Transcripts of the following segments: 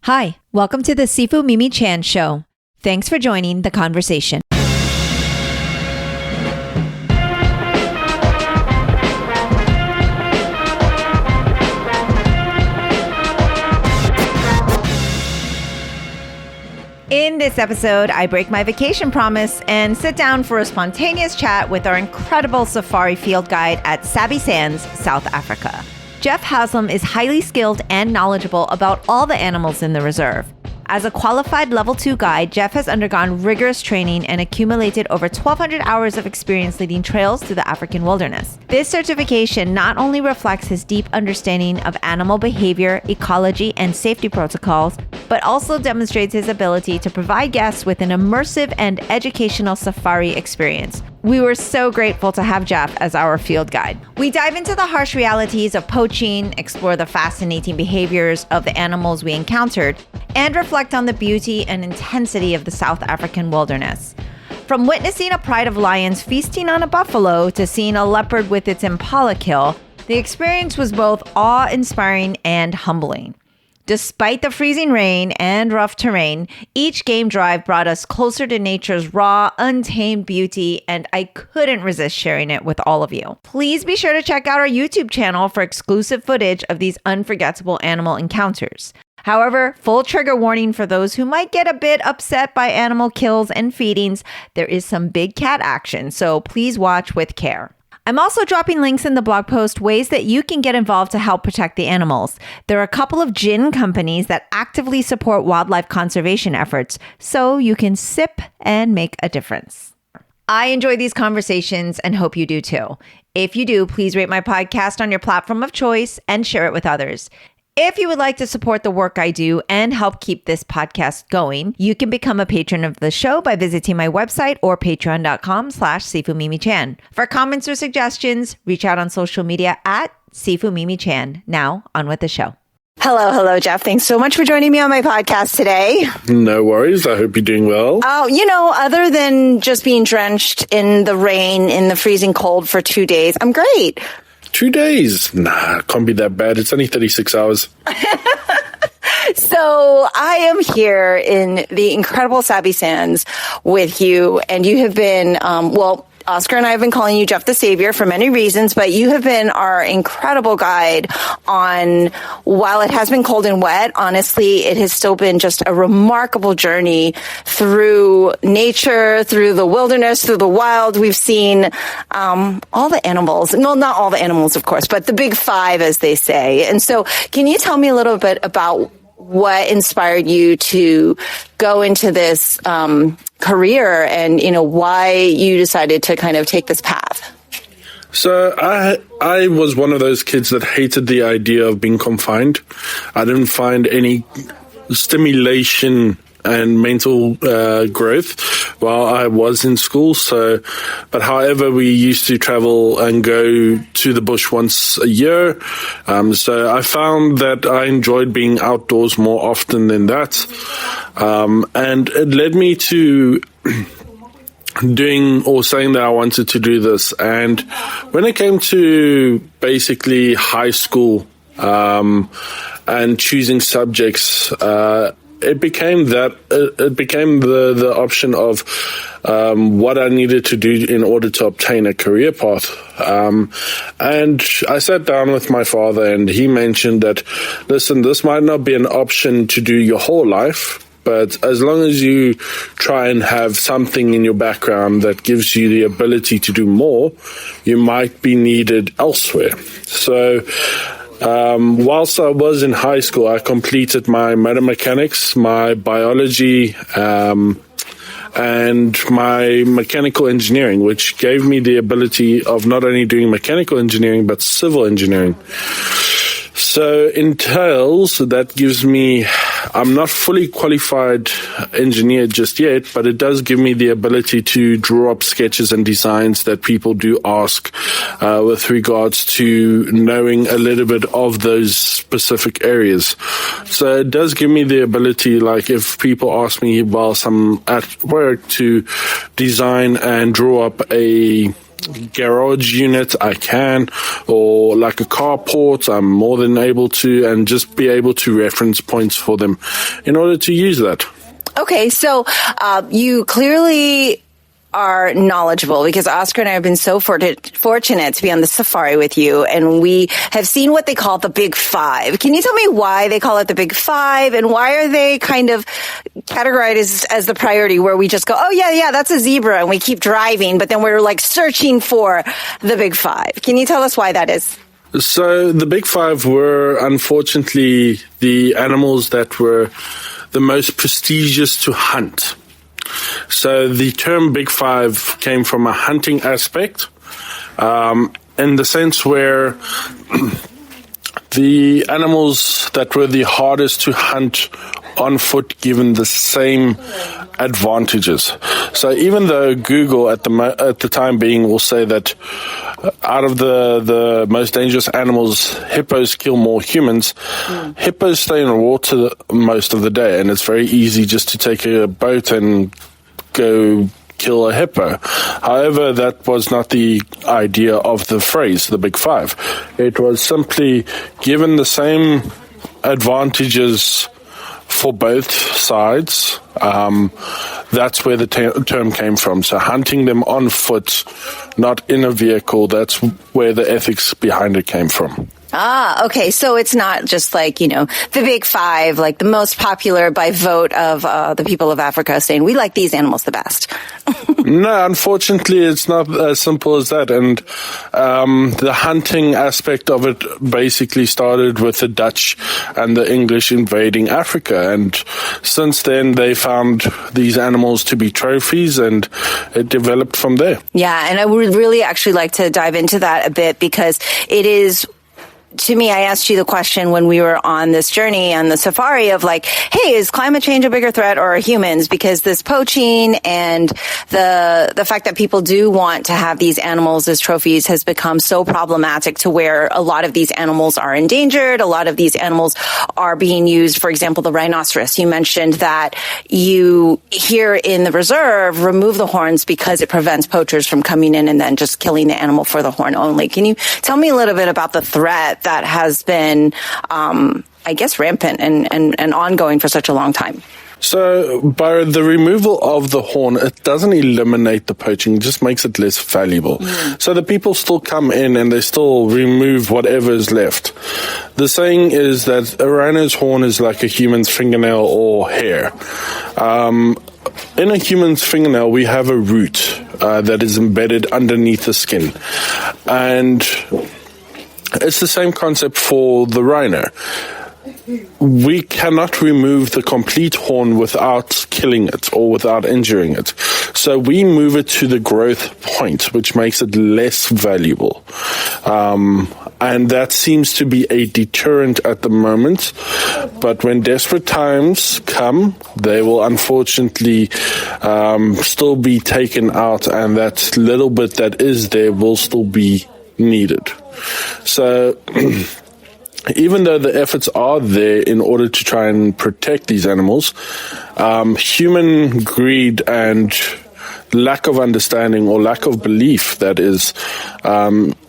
Hi, welcome to the Sifu Mimi Chan Show. Thanks for joining the conversation. In this episode, I break my vacation promise and sit down for a spontaneous chat with our incredible safari field guide at Sabi Sands, South Africa. Geoff Haslam is highly skilled and knowledgeable about all the animals in the reserve. As a qualified Level 2 guide, Geoff has undergone rigorous training and accumulated over 1,200 hours of experience leading trails through the African wilderness. This certification not only reflects his deep understanding of animal behavior, ecology, and safety protocols, but also demonstrates his ability to provide guests with an immersive and educational safari experience. We were so grateful to have Geoff as our field guide. We dive into the harsh realities of poaching, explore the fascinating behaviors of the animals we encountered, and reflect on the beauty and intensity of the South African wilderness. From witnessing a pride of lions feasting on a buffalo to seeing a leopard with its impala kill, the experience was both awe-inspiring and humbling. Despite the freezing rain and rough terrain, each game drive brought us closer to nature's raw, untamed beauty, and I couldn't resist sharing it with all of you. Please be sure to check out our YouTube channel for exclusive footage of these unforgettable animal encounters. However, full trigger warning for those who might get a bit upset by animal kills and feedings. There is some big cat action, so please watch with care. I'm also dropping links in the blog post ways that you can get involved to help protect the animals. There are a couple of gin companies that actively support wildlife conservation efforts, so you can sip and make a difference. I enjoy these conversations and hope you do too. If you do, please rate my podcast on your platform of choice and share it with others. If you would like to support the work I do and help keep this podcast going, you can become a patron of the show by visiting my website or patreon.com/SifuMimiChan. For comments or suggestions, reach out on social media at SifuMimiChan. Now, on with the show. Hello, Geoff. Thanks so much for joining me on my podcast today. No worries. I hope you're doing well. Oh, other than just being drenched in the rain, in the freezing cold for 2 days, I'm great. 2 days? Nah, can't be that bad. It's only 36 hours. So I am here in the incredible Sabi Sands with you, and you have been, Oscar and I have been calling you Geoff the Savior for many reasons, but you have been our incredible guide on, while it has been cold and wet, honestly, it has still been just a remarkable journey through nature, through the wilderness, through the wild. We've seen all the animals. Well, not all the animals, of course, but the big five, as they say. And so can you tell me a little bit about what inspired you to go into this career and, why you decided to kind of take this path? So I was one of those kids that hated the idea of being confined. I didn't find any stimulation and mental growth while I was in school. However, we used to travel and go to the bush once a year. So I found that I enjoyed being outdoors more often than that. And it led me to saying that I wanted to do this. And when it came to basically high school, and choosing subjects, it became the option of what I needed to do in order to obtain a career path. And I sat down with my father, and he mentioned that, listen, this might not be an option to do your whole life, but as long as you try and have something in your background that gives you the ability to do more, you might be needed elsewhere. So whilst I was in high school, I completed my motor mechanics, my biology, and my mechanical engineering, which gave me the ability of not only doing mechanical engineering, but civil engineering. So entails that gives me, I'm not fully qualified engineer just yet, but it does give me the ability to draw up sketches and designs that people do ask with regards to knowing a little bit of those specific areas. So it does give me the ability, like if people ask me whilst I'm at work, to design and draw up a garage unit, I can, or like a carport, I'm more than able to, and just be able to reference points for them in order to use that. Okay, so you clearly are knowledgeable, because Oscar and I have been so fortunate to be on the safari with you, and we have seen what they call the Big Five. Can you tell me why they call it the Big Five, and why are they kind of categorized as the priority, where we just go, oh yeah, that's a zebra, and we keep driving, but then we're like searching for the Big Five? Can you tell us why that is? So the Big Five were unfortunately the animals that were the most prestigious to hunt. So the term Big Five came from a hunting aspect, in the sense where the animals that were the hardest to hunt on foot given the same advantages. So even though Google at the time being will say that out of the most dangerous animals, hippos kill more humans, hippos stay in the water most of the day, and it's very easy just to take a boat and go kill a hippo. However, that was not the idea of the phrase, the Big Five. It was simply given the same advantages for both sides. That's where the term came from. So hunting them on foot, not in a vehicle, that's where the ethics behind it came from. Ah, okay. So it's not just like, the Big Five, like the most popular by vote of the people of Africa saying, we like these animals the best. No, unfortunately, it's not as simple as that. And the hunting aspect of it basically started with the Dutch and the English invading Africa. And since then, they found these animals to be trophies, and it developed from there. Yeah, and I would really actually like to dive into that a bit, because it is... To me, I asked you the question when we were on this journey on the safari of like, hey, is climate change a bigger threat or are humans? Because this poaching and the fact that people do want to have these animals as trophies has become so problematic, to where a lot of these animals are endangered. A lot of these animals are being used. For example, the rhinoceros. You mentioned that you here in the reserve remove the horns because it prevents poachers from coming in and then just killing the animal for the horn only. Can you tell me a little bit about the threat that has been, I guess, rampant and ongoing for such a long time? So by the removal of the horn, it doesn't eliminate the poaching, it just makes it less valuable. So the people still come in and they still remove whatever is left. The saying is that a rhino's horn is like a human's fingernail or hair. In a human's fingernail, we have a root that is embedded underneath the skin. And it's the same concept for the rhino. We cannot remove the complete horn without killing it or without injuring it. So we move it to the growth point, which makes it less valuable. And that seems to be a deterrent at the moment. But when desperate times come, they will unfortunately still be taken out, and that little bit that is there will still be needed. So even though the efforts are there in order to try and protect these animals, human greed and lack of understanding, or lack of belief, that is,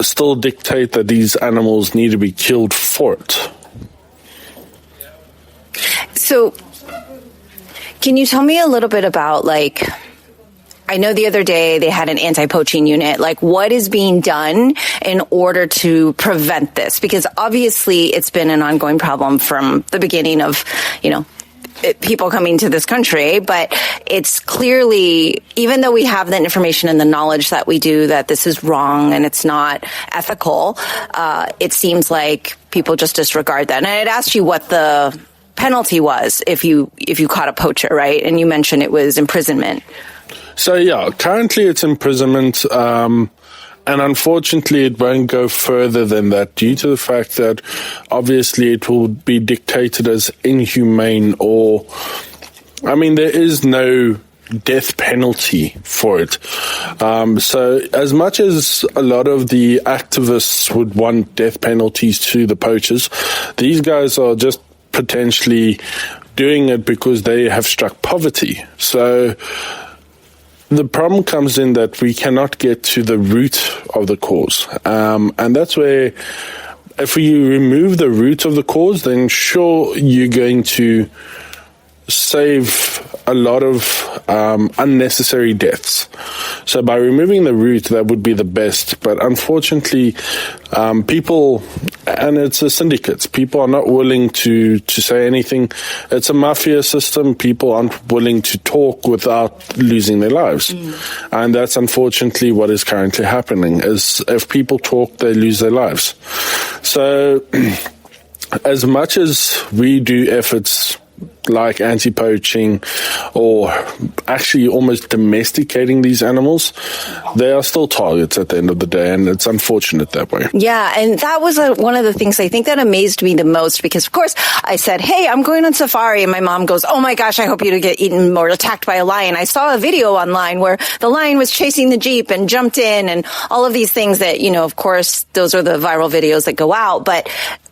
still dictate that these animals need to be killed for it. So can you tell me a little bit about, like, I know the other day they had an anti-poaching unit. Like, what is being done in order to prevent this? Because obviously it's been an ongoing problem from the beginning of, people coming to this country. But it's clearly, even though we have the information and the knowledge that we do, that this is wrong and it's not ethical, it seems like people just disregard that. And I'd asked you what the penalty was if you caught a poacher, right? And you mentioned it was imprisonment. So yeah, currently it's imprisonment, and unfortunately it won't go further than that, due to the fact that obviously it will be dictated as inhumane, or, there is no death penalty for it. So as much as a lot of the activists would want death penalties to the poachers, these guys are just potentially doing it because they have struck poverty. So the problem comes in that we cannot get to the root of the cause. And that's where, if we remove the root of the cause, then sure, you're going to save a lot of unnecessary deaths. So by removing the root, that would be the best. But unfortunately, people, and it's a syndicate, people are not willing to say anything. It's a mafia system. People aren't willing to talk without losing their lives. And that's unfortunately what is currently happening, is if people talk, they lose their lives. So as much as we do efforts like anti-poaching or actually almost domesticating these animals, they are still targets at the end of the day, and it's unfortunate that way. Yeah, and that was one of the things I think that amazed me the most, because of course I said, hey, I'm going on safari, and my mom goes, oh my gosh, I hope you don't get eaten or attacked by a lion. I saw a video online where the lion was chasing the Jeep and jumped in and all of these things that, of course, those are the viral videos that go out, but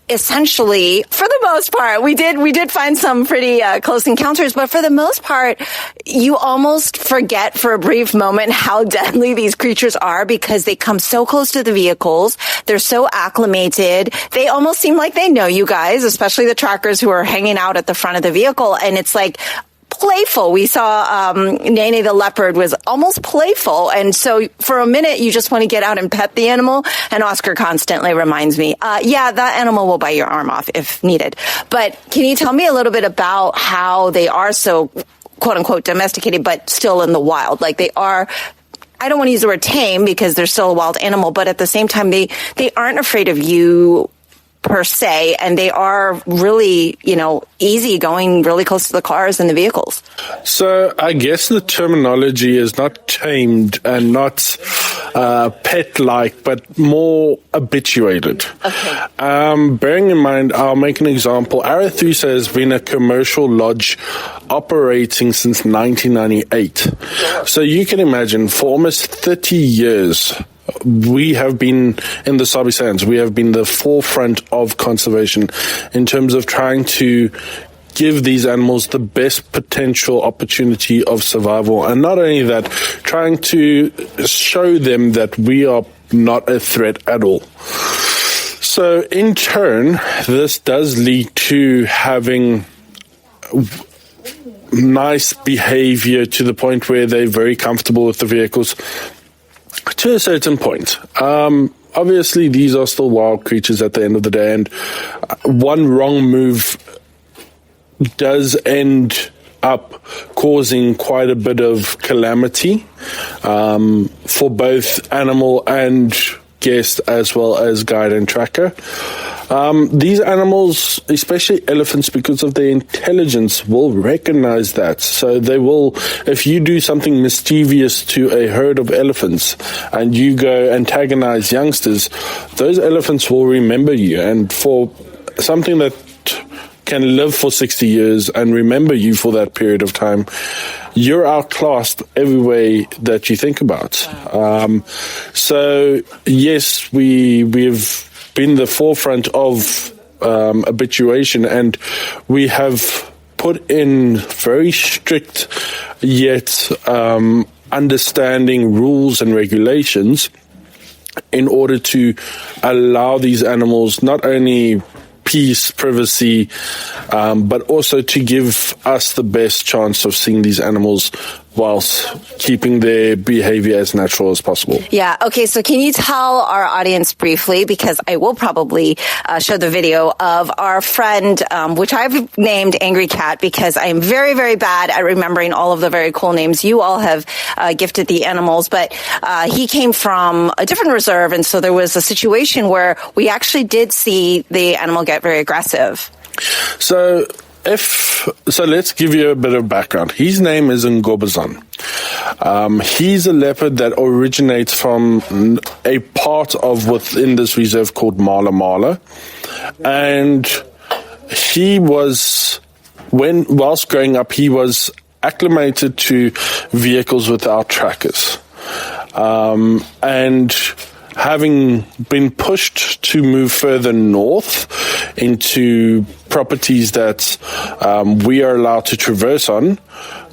essentially, for the most part, we did find some pretty close encounters, but for the most part, you almost forget for a brief moment how deadly these creatures are, because they come so close to the vehicles. They're so acclimated. They almost seem like they know you guys, especially the trackers who are hanging out at the front of the vehicle. And it's like playful. We saw Nene the leopard was almost playful. And so for a minute, you just want to get out and pet the animal. And Oscar constantly reminds me, that animal will bite your arm off if needed. But can you tell me a little bit about how they are so, quote unquote, domesticated, but still in the wild? Like they are, I don't want to use the word tame because they're still a wild animal, but at the same time, they aren't afraid of you per se, and they are really, easy, going really close to the cars and the vehicles. So I guess the terminology is not tamed and not pet-like, but more habituated. Okay. Bearing in mind, I'll make an example. Arethusa has been a commercial lodge operating since 1998. So you can imagine, for almost 30 years, we have been in the Sabi Sands. We have been the forefront of conservation in terms of trying to give these animals the best potential opportunity of survival. And not only that, trying to show them that we are not a threat at all. So in turn, this does lead to having nice behavior to the point where they're very comfortable with the vehicles. To a certain point. Obviously, these are still wild creatures at the end of the day, and one wrong move does end up causing quite a bit of calamity for both animal and guest, as well as guide and tracker. These animals, especially elephants, because of their intelligence, will recognize that. So they will, if you do something mischievous to a herd of elephants and you go antagonize youngsters, those elephants will remember you. And for something that can live for 60 years and remember you for that period of time, you're outclassed every way that you think about. So yes, we've been the forefront of habituation, and we have put in very strict yet understanding rules and regulations in order to allow these animals not only peace, privacy, but also to give us the best chance of seeing these animals whilst keeping their behavior as natural as possible. Yeah. Okay. So can you tell our audience briefly, because I will probably show the video of our friend, which I've named Angry Cat, because I am very, very bad at remembering all of the very cool names you all have gifted the animals. But he came from a different reserve, and so there was a situation where we actually did see the animal get very aggressive. So let's give you a bit of background. His name is Ngobazan. He's a leopard that originates from a part of within this reserve called Mala Mala. And he was, whilst growing up, he was acclimated to vehicles without trackers. And having been pushed to move further north into properties that we are allowed to traverse on,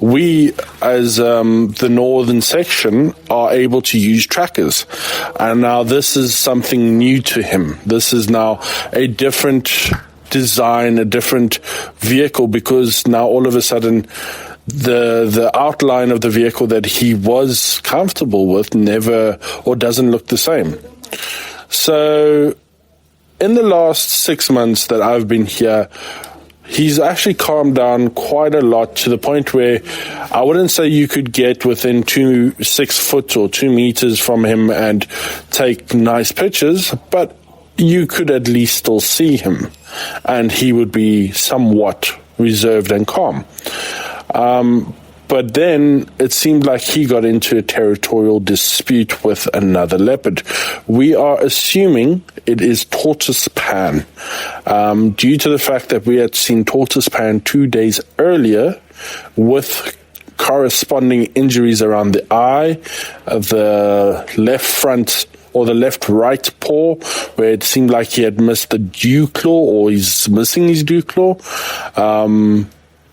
we, as the northern section, are able to use trackers. And now this is something new to him. This is now a different design, a different vehicle, because now all of a sudden the outline of the vehicle that he was comfortable with never or doesn't look the same. So in the last 6 months that I've been here, he's actually calmed down quite a lot, to the point where I wouldn't say you could get within 6 foot or 2 meters from him and take nice pictures, but you could at least still see him, and he would be somewhat reserved and calm. But then it seemed like he got into a territorial dispute with another leopard. We are assuming it is tortoise pan, due to the fact that we had seen tortoise pan 2 days earlier with corresponding injuries around the eye, the left front or the left-right paw, where it seemed like he had missed the dew claw, or he's missing his dew claw.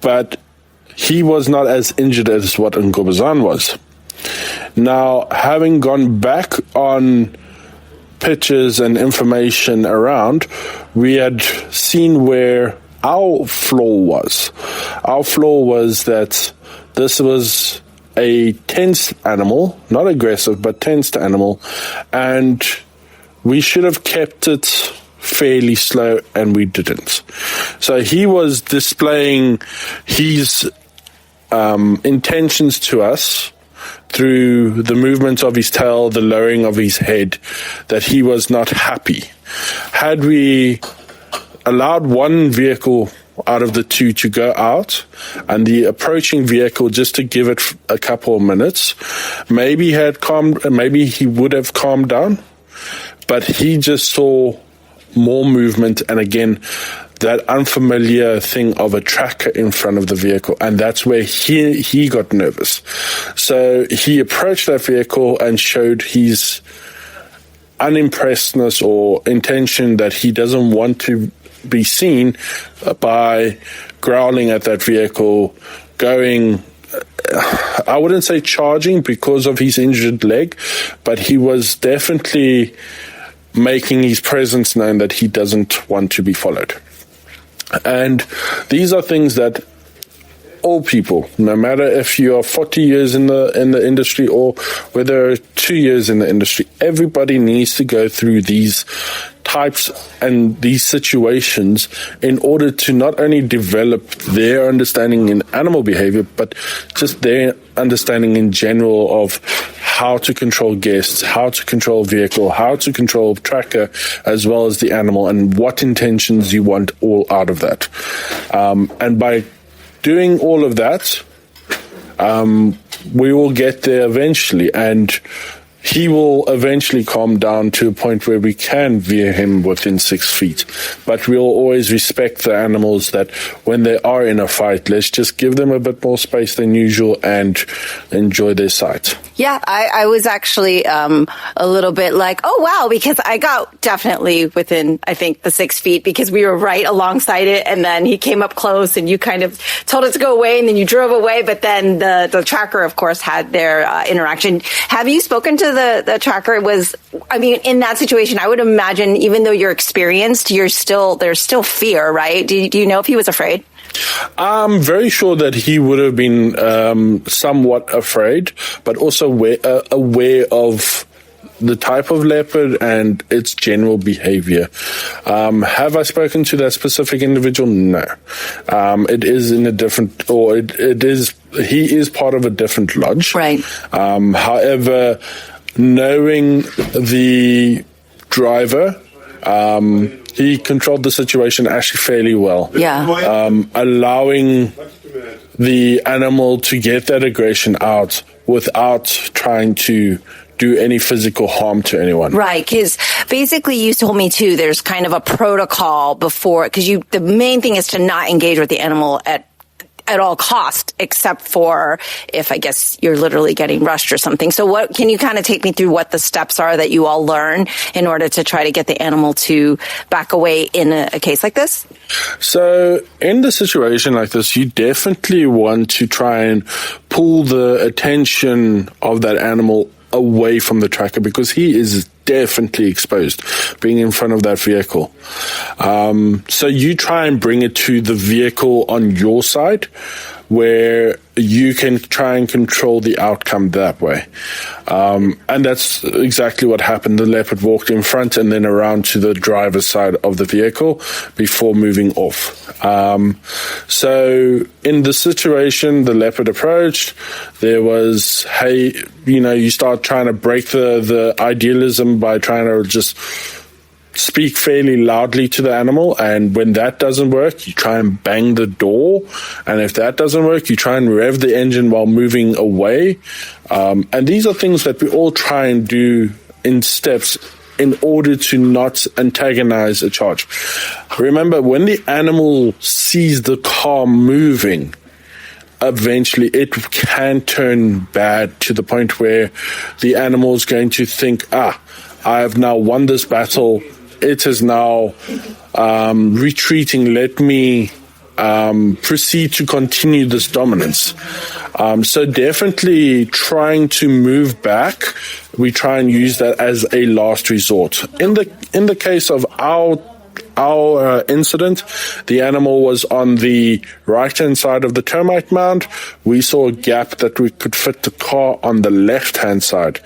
But he was not as injured as what Ngobazan was. Now, having gone back on pictures and information around, we had seen where our flaw was. Our flaw was that this was a tensed animal, not aggressive, but tensed animal, and we should have kept it fairly slow, and we didn't. So he was displaying his intentions to us through the movement of his tail, the lowering of his head, that he was not happy. Had we allowed one vehicle out of the two to go out, and the approaching vehicle just to give it a couple of minutes, maybe he would have calmed down, but he just saw more movement, and again, that unfamiliar thing of a tracker in front of the vehicle, and that's where he got nervous. So he approached that vehicle and showed his unimpressedness or intention that he doesn't want to be seen by growling at that vehicle, going, I wouldn't say charging because of his injured leg, but he was definitely making his presence known that he doesn't want to be followed. And these are things that all people, no matter if you are 40 years in the industry or whether 2 years in the industry, everybody needs to go through these types and these situations in order to not only develop their understanding in animal behavior, but just their understanding in general of how to control guests, how to control vehicle, how to control tracker, as well as the animal, and what intentions you want all out of that. And by doing all of that, we will get there eventually, and he will eventually calm down to a point where we can veer him within 6 feet. But we'll always respect the animals that when they are in a fight, let's just give them a bit more space than usual and enjoy their sight. Yeah, I was actually a little bit like, oh, wow, because I got definitely within, I think, the 6 feet, because we were right alongside it. And then he came up close and you kind of told it to go away, and then you drove away. But then the tracker, of course, had their interaction. Have you spoken to the tracker? In that situation, I would imagine, even though you're experienced, there's still fear, right? Do you know if he was afraid? I'm very sure that he would have been somewhat afraid, but also aware of the type of leopard and its general behavior. Have I spoken to that specific individual? No. It is in a different, he is part of a different lodge. Right. However, knowing the driver, he controlled the situation actually fairly well. Yeah. Allowing the animal to get that aggression out without trying to do any physical harm to anyone. Right, because basically you told me too, there's kind of a protocol before, because the main thing is to not engage with the animal at all cost, except for if I guess you're literally getting rushed or something. So what can you kind of take me through what the steps are that you all learn in order to try to get the animal to back away in a case like this? So in the situation like this, you definitely want to try and pull the attention of that animal away from the tracker, because he is definitely exposed being in front of that vehicle. So you try and bring it to the vehicle on your side, where you can try and control the outcome that way. And that's exactly what happened. The leopard walked in front and then around to the driver's side of the vehicle before moving off. So in the situation, the leopard approached. There was, hey, you start trying to break the idealism by trying to just speak fairly loudly to the animal, and when that doesn't work, you try and bang the door, and if that doesn't work, you try and rev the engine while moving away. And these are things that we all try and do in steps in order to not antagonize a charge. Remember, when the animal sees the car moving, eventually it can turn bad to the point where the animal is going to think, I have now won this battle. It is now retreating. Let me proceed to continue this dominance. So definitely trying to move back. We try and use that as a last resort. In the case of our incident, the animal was on the right-hand side of the termite mound. We saw a gap that we could fit the car on the left-hand side.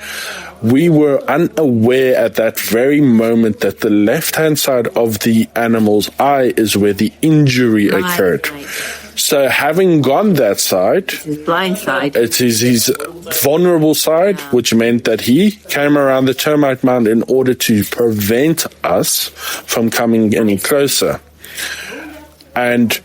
We were unaware at that very moment that the left-hand side of the animal's eye is where the injury occurred. Right. So having gone that side, his blind side, it is his vulnerable side, which meant that he came around the termite mound in order to prevent us from coming any closer. And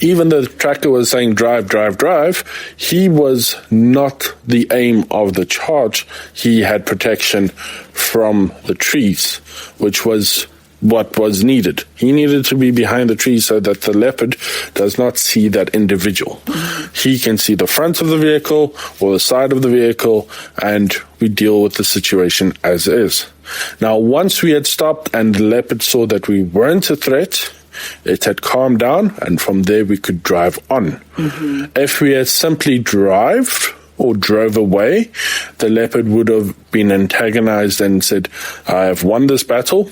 even though the tracker was saying drive, drive, drive, he was not the aim of the charge. He had protection from the trees, which was what was needed. He needed to be behind the trees so that the leopard does not see that individual. He can see the front of the vehicle or the side of the vehicle, and we deal with the situation as is. Now, once we had stopped and the leopard saw that we weren't a threat, it had calmed down, and from there we could drive on. Mm-hmm. If we had simply drove away, the leopard would have been antagonized and said, I have won this battle.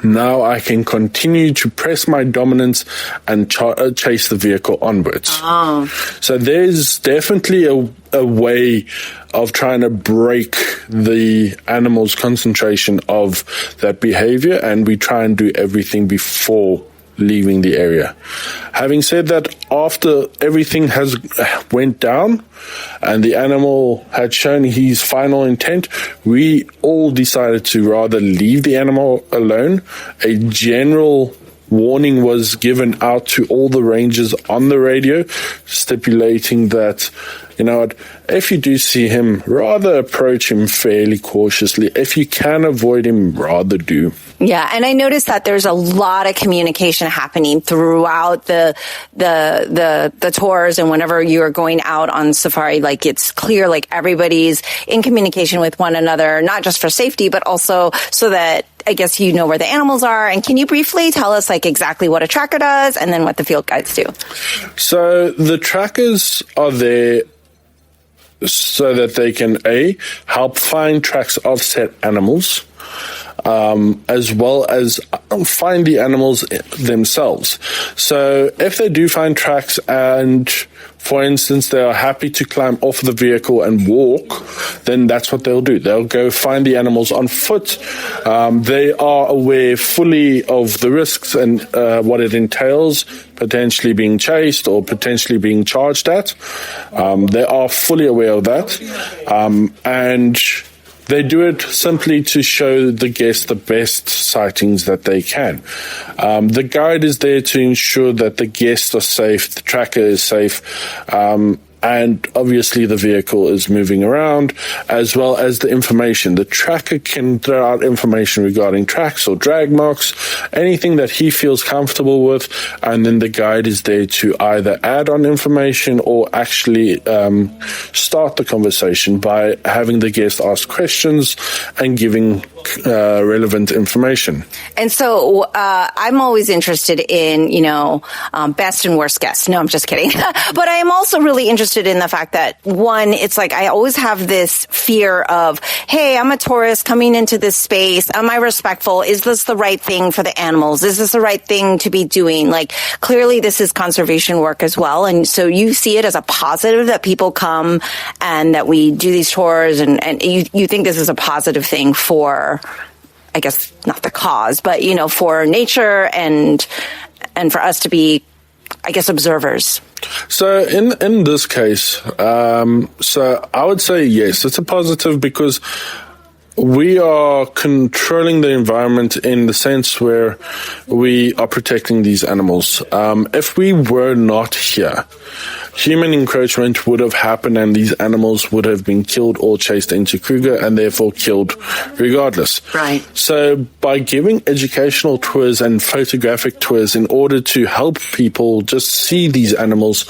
Now I can continue to press my dominance and chase the vehicle onwards. Oh. So there's definitely a way of trying to break the animal's concentration of that behavior, and we try and do everything before leaving the area. Having said that, after everything has went down and the animal had shown his final intent, we all decided to rather leave the animal alone. A general warning was given out to all the rangers on the radio, stipulating that, if you do see him, rather approach him fairly cautiously. If you can avoid him, rather do. Yeah, and I noticed that there's a lot of communication happening throughout the tours, and whenever you're going out on safari, like it's clear, like everybody's in communication with one another, not just for safety, but also so that I guess you know where the animals are. And can you briefly tell us like exactly what a tracker does and then what the field guides do? So the trackers are there so that they can help find tracks of set animals, as well as find the animals themselves. So if they do find tracks and, for instance, they are happy to climb off the vehicle and walk, then that's what they'll do. They'll go find the animals on foot. They are aware fully of the risks and what it entails, potentially being chased or potentially being charged at. They are fully aware of that. And they do it simply to show the guests the best sightings that they can. The guide is there to ensure that the guests are safe, the tracker is safe. And obviously the vehicle is moving around, as well as the information. The tracker can throw out information regarding tracks or drag marks, anything that he feels comfortable with, and then the guide is there to either add on information or actually start the conversation by having the guest ask questions and giving relevant information. And so I'm always interested in, best and worst guests. No, I'm just kidding. But I am also really interested in the fact that, one, it's like I always have this fear of, hey, I'm a tourist coming into this space. Am I respectful? Is this the right thing for the animals? Is this the right thing to be doing? Like, clearly this is conservation work as well. And so you see it as a positive that people come and that we do these tours, and you think this is a positive thing for, I guess, not the cause, but, for nature and for us to be, I guess, observers. So in this case, so I would say yes, it's a positive because we are controlling the environment in the sense where we are protecting these animals. If we were not here, human encroachment would have happened and these animals would have been killed or chased into Kruger and therefore killed regardless. Right. So by giving educational tours and photographic tours in order to help people just see these animals,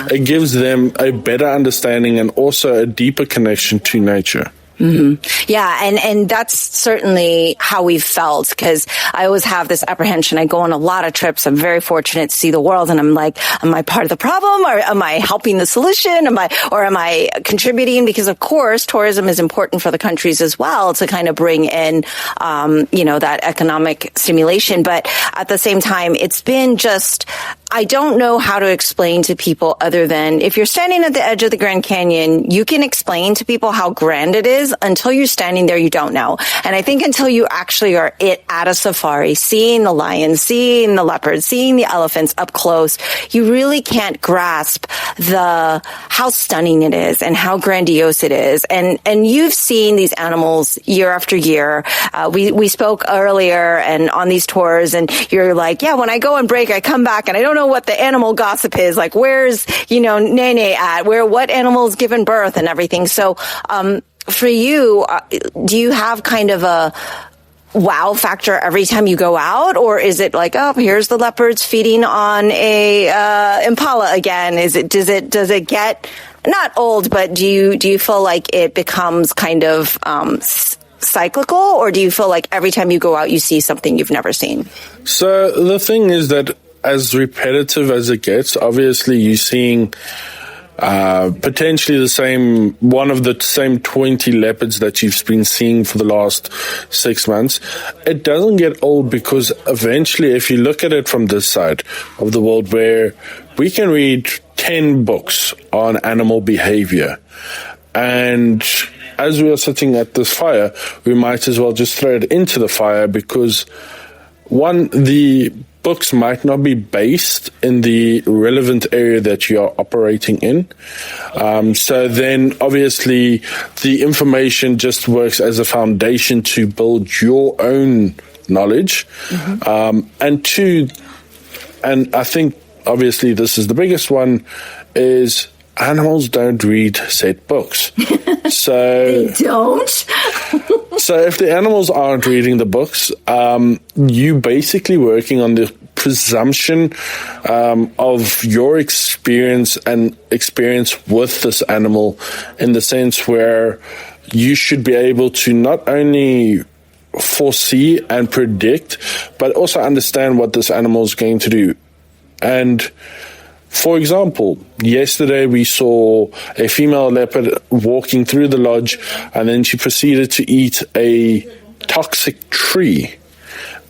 it gives them a better understanding and also a deeper connection to nature. Mm-hmm. Yeah, and that's certainly how we've felt, because I always have this apprehension. I go on a lot of trips. I'm very fortunate to see the world, and I'm like, am I part of the problem, or am I helping the solution? Am I contributing? Because of course, tourism is important for the countries as well to kind of bring in, that economic stimulation. But at the same time, it's been just, I don't know how to explain to people other than if you're standing at the edge of the Grand Canyon, you can explain to people how grand it is. Until you're standing there, you don't know. And I think until you actually are at a safari, seeing the lions, seeing the leopards, seeing the elephants up close, you really can't grasp how stunning it is and how grandiose it is. And you've seen these animals year after year. We spoke earlier and on these tours, and you're like, yeah, when I go on break, I come back and I don't know what the animal gossip is. Like, where's, Nene at? What animal's given birth and everything. So, for you, do you have kind of a wow factor every time you go out, or is it like, oh, here's the leopards feeding on a impala again? Does it get not old, but do you feel like it becomes kind of cyclical, or do you feel like every time you go out you see something you've never seen? So the thing is that as repetitive as it gets, obviously you're seeing potentially one of the same 20 leopards that you've been seeing for the last 6 months. It doesn't get old because eventually, if you look at it from this side of the world, where we can read 10 books on animal behavior, and as we are sitting at this fire, we might as well just throw it into the fire because, one, the books might not be based in the relevant area that you are operating in. So then obviously the information just works as a foundation to build your own knowledge. Mm-hmm. And two, and I think obviously this is the biggest one, is animals don't read set books. So they don't? So if the animals aren't reading the books, you basically working on the presumption of your experience with this animal, in the sense where you should be able to not only foresee and predict, but also understand what this animal is going to do. And for example, yesterday we saw a female leopard walking through the lodge, and then she proceeded to eat a toxic tree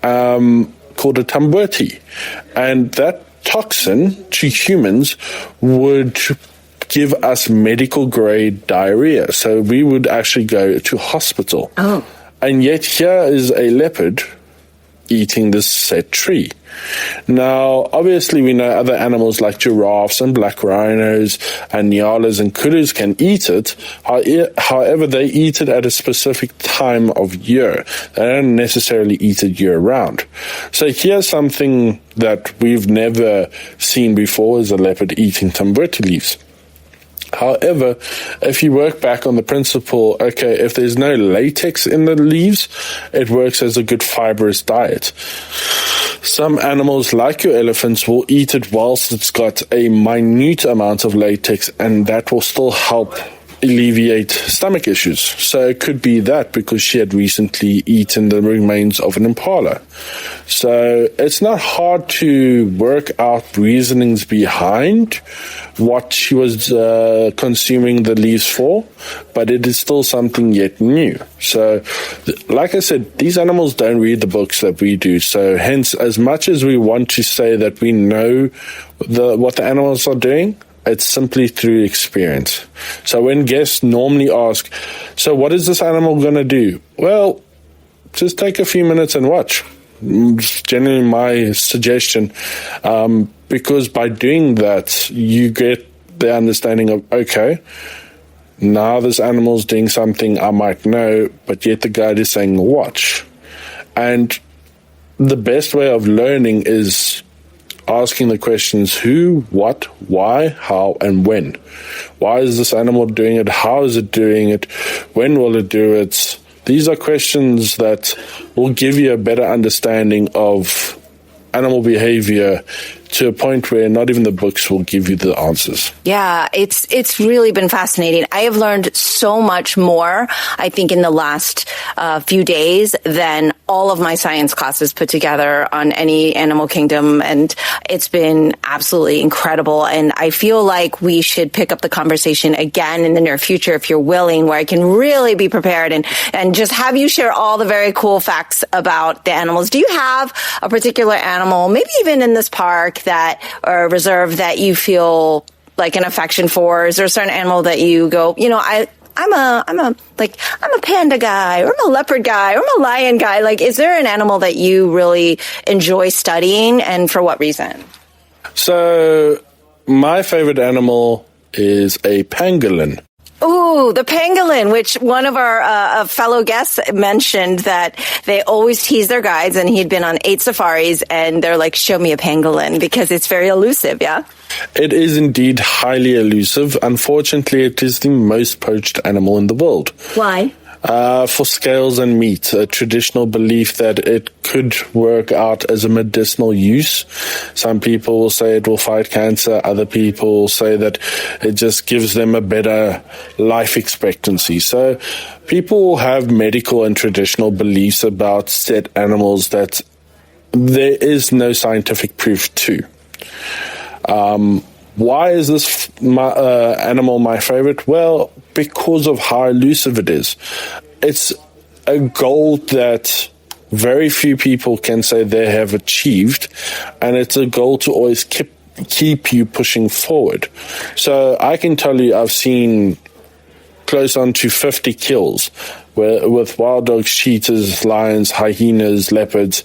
called a tambuti. And that toxin to humans would give us medical grade diarrhea. So we would actually go to hospital. Oh. And yet here is a leopard eating this said tree. Now, obviously, we know other animals like giraffes and black rhinos and nyalas and kudus can eat it. However, they eat it at a specific time of year. They don't necessarily eat it year-round. So here's something that we've never seen before, is a leopard eating tambuti leaves. However, if you work back on the principle, okay, if there's no latex in the leaves, it works as a good fibrous diet. Some animals, like your elephants, will eat it whilst it's got a minute amount of latex, and that will still help alleviate stomach issues. So it could be that because she had recently eaten the remains of an impala. So it's not hard to work out reasonings behind what she was consuming the leaves for, but it is still something yet new. So, like I said, these animals don't read the books that we do. So hence, as much as we want to say that we know what the animals are doing, it's simply through experience. So when guests normally ask, so what is this animal going to do? Well, just take a few minutes and watch. It's generally my suggestion, because by doing that, you get the understanding of, okay, now this animal's doing something I might know, but yet the guide is saying watch. And the best way of learning is asking the questions who, what, why, how, and when. Why is this animal doing it? How is it doing it? When will it do it? These are questions that will give you a better understanding of animal behavior to a point where not even the books will give you the answers. Yeah, it's really been fascinating. I have learned so much more, I think, in the last few days than all of my science classes put together on any animal kingdom. And it's been absolutely incredible. And I feel like we should pick up the conversation again in the near future, if you're willing, where I can really be prepared and just have you share all the very cool facts about the animals. Do you have a particular animal, maybe even in this park, that or reserve, that you feel like an affection for? Is there a certain animal that you go, I'm a panda guy, or I'm a leopard guy, or I'm a lion guy? Like, is there an animal that you really enjoy studying, and for what reason? So my favorite animal is a pangolin. Ooh, the pangolin, which one of our fellow guests mentioned that they always tease their guides, and he'd been on 8 safaris, and they're like, show me a pangolin, because it's very elusive, yeah? It is indeed highly elusive. Unfortunately, it is the most poached animal in the world. Why? For scales and meat, a traditional belief that it could work out as a medicinal use. Some people will say it will fight cancer. Other people will say that it just gives them a better life expectancy. So people have medical and traditional beliefs about said animals that there is no scientific proof to. Why is this animal my favorite? Well, because of how elusive it is. It's a goal that very few people can say they have achieved, and it's a goal to always keep you pushing forward. So I can tell you I've seen close on to 50 kills with wild dogs, cheetahs, lions, hyenas, leopards,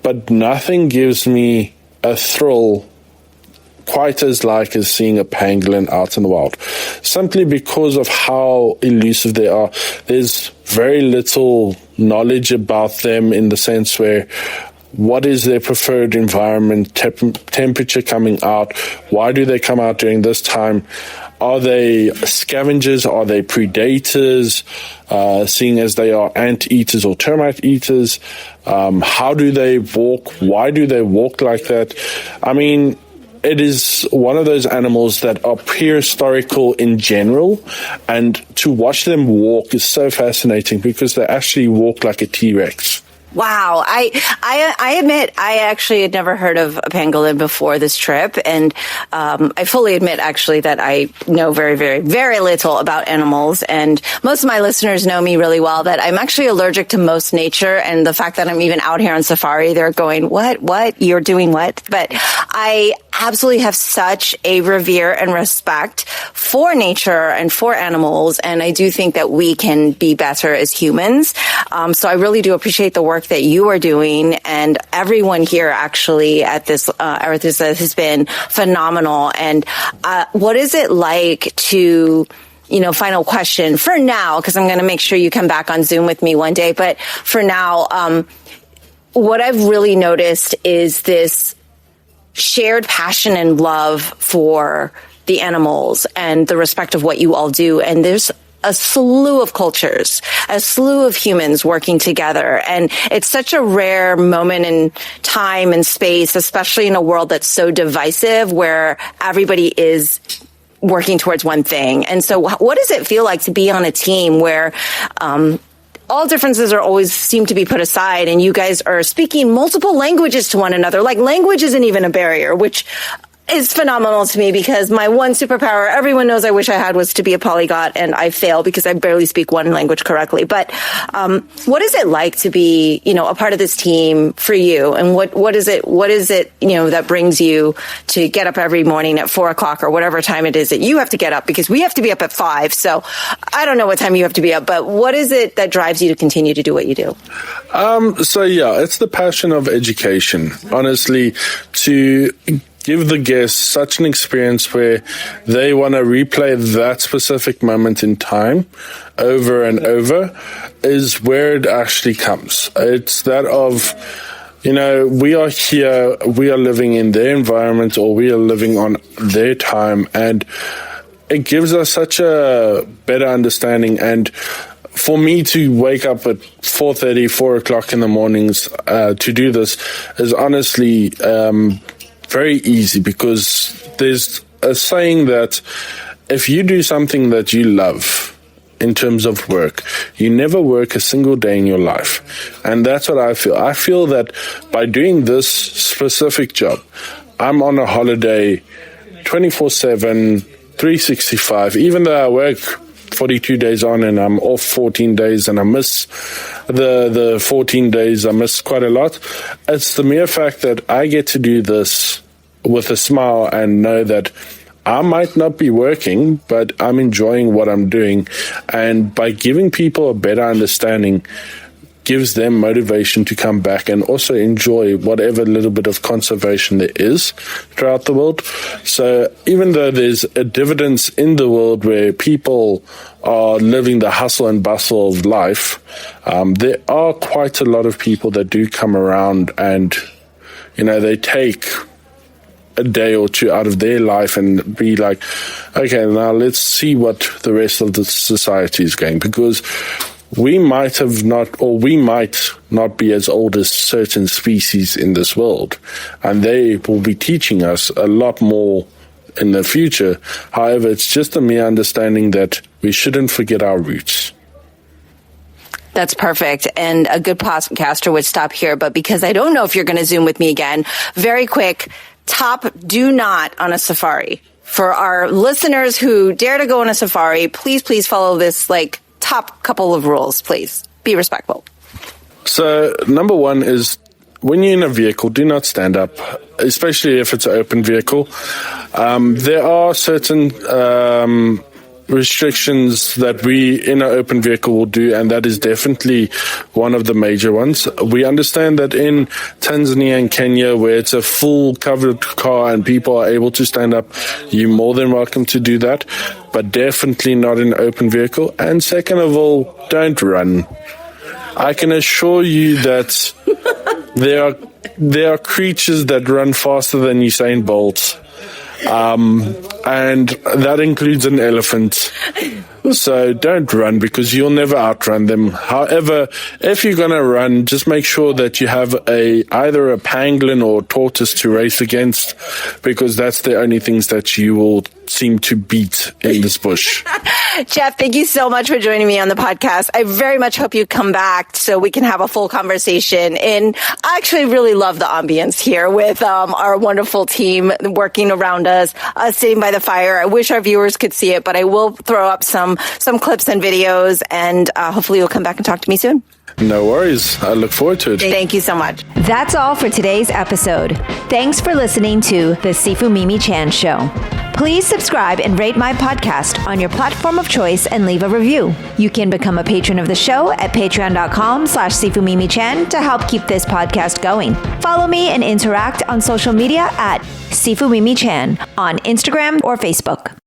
but nothing gives me a thrill quite as seeing a pangolin out in the wild, simply because of how elusive they are. There's very little knowledge about them, in the sense where what is their preferred environment, temperature coming out, why do they come out during this time, are they scavengers, are they predators, seeing as they are ant eaters or termite eaters, how do they walk, why do they walk like that? I mean, it is one of those animals that are prehistorical in general, and to watch them walk is so fascinating because they actually walk like a T-Rex. Wow. I admit I actually had never heard of a pangolin before this trip. And I fully admit, actually, that I know very, very, very little about animals. And most of my listeners know me really well, that I'm actually allergic to most nature. And the fact that I'm even out here on safari, they're going, what? You're doing what? But I absolutely have such a revere and respect for nature and for animals. And I do think that we can be better as humans. So I really do appreciate the work that you are doing, and everyone here actually at this earth has been phenomenal. And what is it like to, final question for now, because I'm going to make sure you come back on Zoom with me one day, but for now, what I've really noticed is this shared passion and love for the animals and the respect of what you all do. And there's a slew of cultures, a slew of humans working together. And it's such a rare moment in time and space, especially in a world that's so divisive, where everybody is working towards one thing. And so what does it feel like to be on a team where all differences are always seem to be put aside, and you guys are speaking multiple languages to one another? Like, language isn't even a barrier, which is phenomenal to me, because my one superpower, everyone knows I wish I had, was to be a polyglot, and I fail because I barely speak one language correctly. But what is it like to be, a part of this team for you? And what is it, that brings you to get up every morning at 4:00 or whatever time it is that you have to get up? Because we have to be up at 5. So I don't know what time you have to be up, but what is it that drives you to continue to do what you do? It's the passion of education, honestly, to give the guests such an experience where they want to replay that specific moment in time over and over is where it actually comes. It's that of, we are here, we are living in their environment, or we are living on their time, and it gives us such a better understanding. And for me to wake up at 4:30, 4:00 in the mornings to do this is honestly very easy, because there's a saying that if you do something that you love in terms of work, you never work a single day in your life. And that's what I feel. I feel that by doing this specific job, I'm on a holiday 24/7, 365, even though I work 42 days on and I'm off 14 days and I miss the 14 days, I miss quite a lot. It's the mere fact that I get to do this with a smile and know that I might not be working, but I'm enjoying what I'm doing. And by giving people a better understanding, gives them motivation to come back and also enjoy whatever little bit of conservation there is throughout the world. So even though there's a dividends in the world where people are living the hustle and bustle of life, there are quite a lot of people that do come around and, they take a day or two out of their life and be like, okay, now let's see what the rest of the society is going, because we might not be as old as certain species in this world, and they will be teaching us a lot more in the future. However, it's just a mere understanding that we shouldn't forget our roots. That's perfect. And a good podcaster would stop here, but because I don't know if you're going to Zoom with me again, very quick, top do not on a safari. For our listeners who dare to go on a safari, please follow this, top couple of rules, please. Be respectful. So, number one is, when you're in a vehicle, do not stand up, especially if it's an open vehicle. There are certain restrictions that we in an open vehicle will do, and that is definitely one of the major ones. We understand that in Tanzania and Kenya, where it's a full covered car and people are able to stand up, you're more than welcome to do that, but definitely not in an open vehicle. And second of all, don't run. I can assure you that there are creatures that run faster than Usain Bolt. And that includes an elephant. So don't run, because you'll never outrun them. However, if you're going to run, just make sure that you have either a pangolin or a tortoise to race against, because that's the only things that you will seem to beat in this bush. Geoff, thank you so much for joining me on the podcast. I very much hope you come back so we can have a full conversation. And I actually really love the ambience here with our wonderful team working around us sitting by the fire. I wish our viewers could see it, but I will throw up some clips and videos, and hopefully you'll come back and talk to me soon. No worries. I look forward to it. Thank you so much. That's all for today's episode. Thanks for listening to The Sifu Mimi Chan Show. Please subscribe and rate my podcast on your platform of choice and leave a review. You can become a patron of the show at patreon.com/SifuMimiChan to help keep this podcast going. Follow me and interact on social media at Sifu Mimi Chan on Instagram or Facebook.